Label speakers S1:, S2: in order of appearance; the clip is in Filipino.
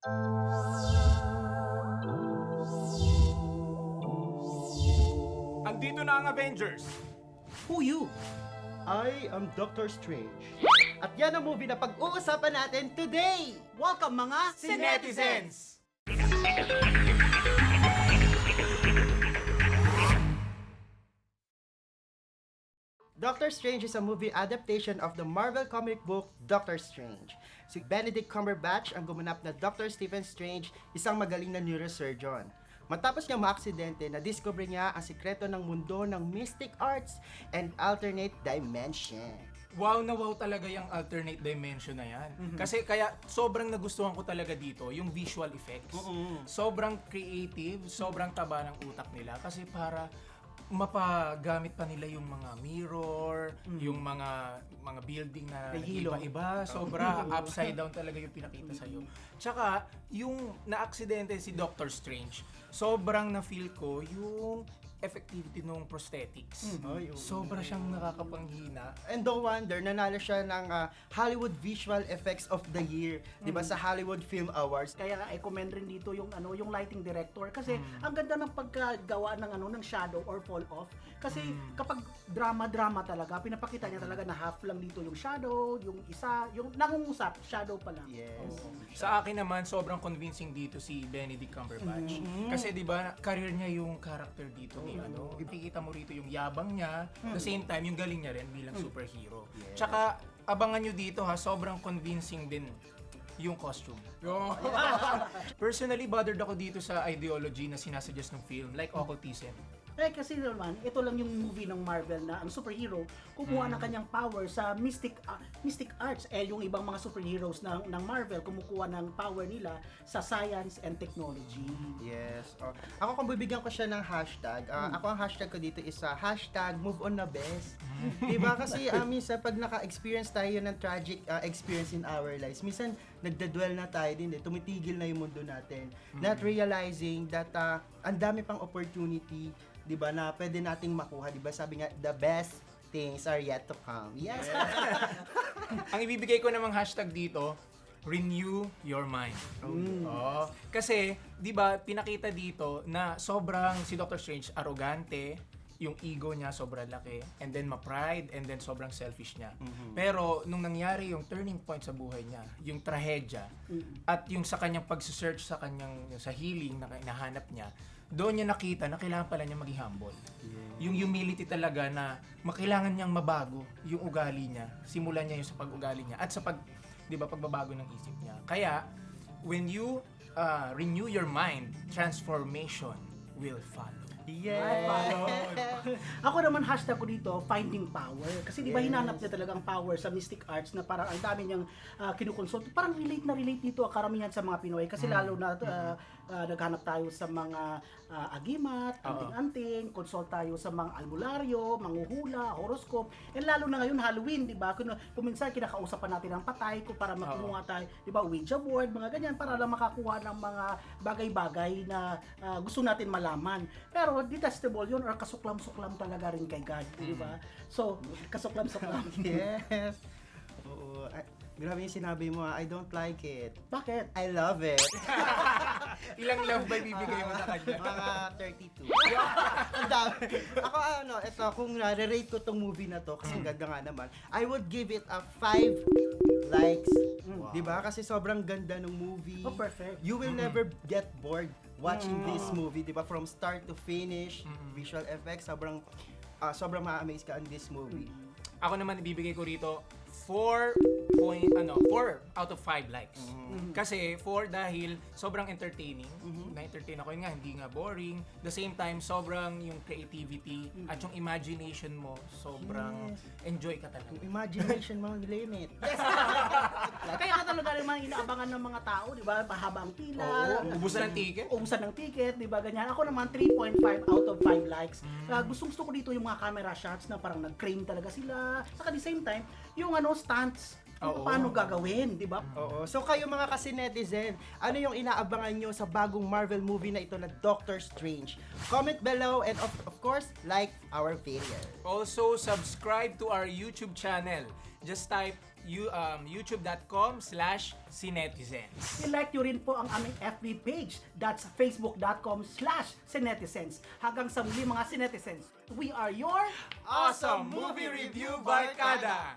S1: Andito na ang Avengers!
S2: Who you?
S3: I am Doctor Strange. At yan ang movie na pag-uusapan natin today!
S2: Welcome mga
S1: Sinetizens!
S3: Doctor Strange is a movie adaptation of the Marvel comic book Doctor Strange. Si Benedict Cumberbatch ang gumanap na Dr. Stephen Strange, isang magaling na neurosurgeon. Matapos niya maaksidente, na-discover niya ang sikreto ng mundo ng mystic arts and alternate dimension.
S1: Wow na wow talaga yung alternate dimension na yan. Kasi kaya sobrang nagustuhan ko talaga dito yung visual effects. Sobrang creative, sobrang taba ng utak nila kasi para mapagamit pa nila yung mga mirror, yung mga building na
S2: Nahilo.
S1: iba-iba, sobra upside down talaga yung pinakita sa iyo. Tsaka yung na-aksidente si Doctor Strange, sobrang na-feel ko yung effectivity ng prosthetics. Sobra siyang nakakapanghina.
S3: And no wonder, nanalo siya ng Hollywood Visual Effects of the Year, 'di ba, sa Hollywood Film Awards.
S2: Kaya nga i-commend rin dito yung yung lighting director kasi ang ganda ng pagkagawa ng shadow or fall off kasi kapag drama talaga pinapakita niya talaga na half lang dito yung shadow, yung isa yung nangungusap shadow pa lang.
S3: Yes.
S1: Sa akin naman, sobrang convincing dito si Benedict Cumberbatch. Kasi 'di ba, career niya yung character dito ni Ipikita mo rito yung yabang niya, the same time yung galing niya rin bilang superhero. Tsaka abangan nyo dito ha, sobrang convincing din yung costume. Personally, bothered ako dito sa ideology na sinasuggest ng film, like occultism.
S2: Kasi naman, ito lang yung movie ng Marvel na ang superhero kumuha ng kanyang power sa mystic arts. Yung ibang mga superheroes ng Marvel kumukuha ng power nila sa science and technology.
S3: Yes. Ako kung bibigyan ko siya ng hashtag, ako ang hashtag ko dito is hashtag move on na best. Diba? Kasi minsan pag naka-experience tayo ng tragic experience in our lives, minsan nagdadwell na tayo din, tumitigil na yung mundo natin. Not realizing that ang dami pang opportunity, 'di ba, na pwede nating makuha, 'di ba? Sabi nga, the best things are yet to come. Yes.
S1: Ang ibibigay ko namang hashtag dito, renew your mind. Kasi, 'di ba, pinakita dito na sobrang si Doctor Strange arrogante, yung ego niya sobrang laki, and then ma-pride, and then sobrang selfish niya. Pero nung nangyari yung turning point sa buhay niya, yung trahedya, at yung sa kanyang pag-search sa healing na hinahanap niya, doon niya nakita na kailangan pala niya maging humble. Yung humility talaga na kailangan niyang mabago yung ugali niya. Simulan niya yung sa pag-ugali niya at sa pagbabago ng isip niya. Kaya, when you renew your mind, transformation will follow.
S3: Yes.
S2: Ako naman hashtag ko dito, finding power. Kasi di ba hinanap niya talaga ang power sa mystic arts na parang ang dami niyang kinukonsult. Parang relate dito ang karamihan sa mga Pinoy. Kasi lalo na naghanap tayo sa mga agimat, anting-anting, consult tayo sa mga albularyo, manghuhula, horoscope. And lalo na ngayon Halloween, di ba? Kung minsan kinakausapan natin ang patay ko para makuha tayo, di ba, Ouija board, mga ganyan, para lang makakuha ng mga bagay-bagay na gusto natin malaman. Pero detestable yun or kasuklam-suklam talaga rin kay God, di ba? So, kasuklam-suklam.
S3: Yes. Oo. Grabe yung sinabi mo, I don't like it.
S2: Bakit?
S3: I love it.
S1: Ilang love ba ibibigay mo sa kanya?
S3: Mga 32. Ang dami. Ako ito, kung nare-rate ko tong movie na to, kasi ang ganda nga naman, I would give it a 5 likes.
S1: Wow.
S3: Diba? Kasi sobrang ganda ng movie.
S2: Oh, perfect.
S3: You will never get bored watching this movie, diba? From start to finish, visual effects, sobrang ma-amaze ka on this movie.
S1: Ako naman ibibigay ko rito 4 out of 5 likes. Kasi 4 dahil sobrang entertaining. Na-entertain ako, yun nga, hindi nga boring. The same time, sobrang yung creativity at yung imagination mo, sobrang enjoy ka talaga.
S3: Yung imagination mo, limit.
S2: Kaya ka talaga naman inaabangan ng mga tao, di ba? Mahaba ang pila.
S1: Ubusan ng ticket.
S2: Ubusan ng ticket, di ba? Ganyan. Ako naman, 3.5 out of 5 likes. Gusto ko dito yung mga camera shots na parang nag-crane talaga sila. Saka the same time, yung stunts, paano gagawin, di ba?
S3: Oo. So kayo mga kasi-netizen, ano yung inaabangan nyo sa bagong Marvel movie na ito na Doctor Strange? Comment below and of course, like our video.
S1: Also, subscribe to our YouTube channel. Just type youtube.com/cinetizens.
S2: I-like nyo rin po ang aming FB page. That's facebook.com/cinetizens. Hanggang sa muli mga Cinetizens, we are your
S1: Awesome Movie Review Barkada!